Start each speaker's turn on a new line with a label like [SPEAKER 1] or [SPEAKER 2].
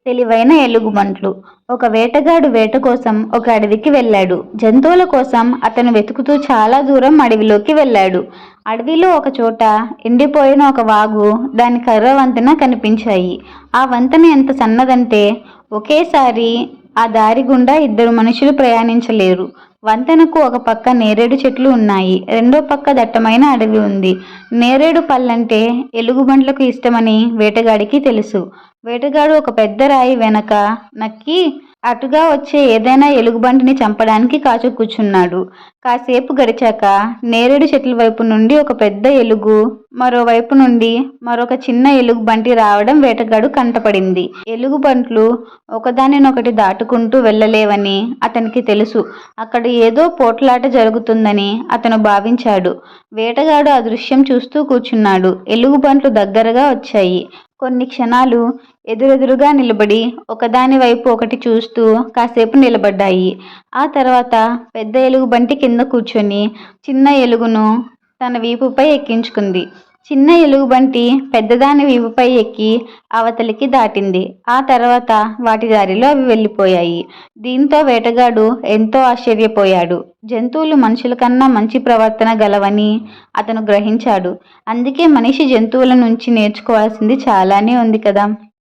[SPEAKER 1] తెలివైన ఎలుగుబంట్లు. ఒక వేటగాడు వేట కోసం ఒక అడవికి వెళ్ళాడు. జంతువుల కోసం అతను వెతుకుతూ చాలా దూరం అడవిలోకి వెళ్ళాడు. అడవిలో ఒక చోట ఎండిపోయిన ఒక వాగు, దాని కర్ర వంతెన కనిపించాయి. ఆ వంతెన ఎంత సన్నదంటే ఒకేసారి ఆ దారి గుండా ఇద్దరు మనుషులు ప్రయాణించలేరు. వంతెనకు ఒక పక్క నేరేడు చెట్లు ఉన్నాయి, రెండో పక్క దట్టమైన అడవి ఉంది. నేరేడు పళ్ళంటే ఎలుగుబంట్లకు ఇష్టమని వేటగాడికి తెలుసు. వేటగాడు ఒక పెద్ద రాయి వెనక నక్కి అటుగా వచ్చే ఏదైనా ఎలుగుబంటిని చంపడానికి కాచు కూర్చున్నాడు. కాసేపు గడిచాక నేరేడు చెట్ల వైపు నుండి ఒక పెద్ద ఎలుగు, మరోవైపు నుండి మరొక చిన్న ఎలుగుబంటి రావడం వేటగాడు కంటపడింది. ఎలుగుబంట్లు ఒకదానినొకటి దాటుకుంటూ వెళ్ళలేవని అతనికి తెలుసు. అక్కడ ఏదో పోట్లాట జరుగుతుందని అతను భావించాడు. వేటగాడు ఆ దృశ్యం చూస్తూ కూర్చున్నాడు. ఎలుగుబంట్లు దగ్గరగా వచ్చాయి. కొన్ని క్షణాలు ఎదురెదురుగా నిలబడి ఒకదాని వైపు ఒకటి చూస్తూ కాసేపు నిలబడ్డాయి. ఆ తర్వాత పెద్ద ఎలుగుబంటి కింద కూర్చొని చిన్న ఎలుగును తన వీపుపై ఎక్కించుకుంది. చిన్న ఎలుగుబంటి పెద్దదాని వీపుపై ఎక్కి అవతలికి దాటింది. ఆ తర్వాత వాటి దారిలో అవి వెళ్ళిపోయాయి. దీంతో వేటగాడు ఎంతో ఆశ్చర్యపోయాడు. జంతువులు మనుషుల కన్నా మంచి ప్రవర్తన గలవని అతను గ్రహించాడు. అందుకే మనిషి జంతువుల నుంచి నేర్చుకోవాల్సింది చాలానే ఉంది కదా.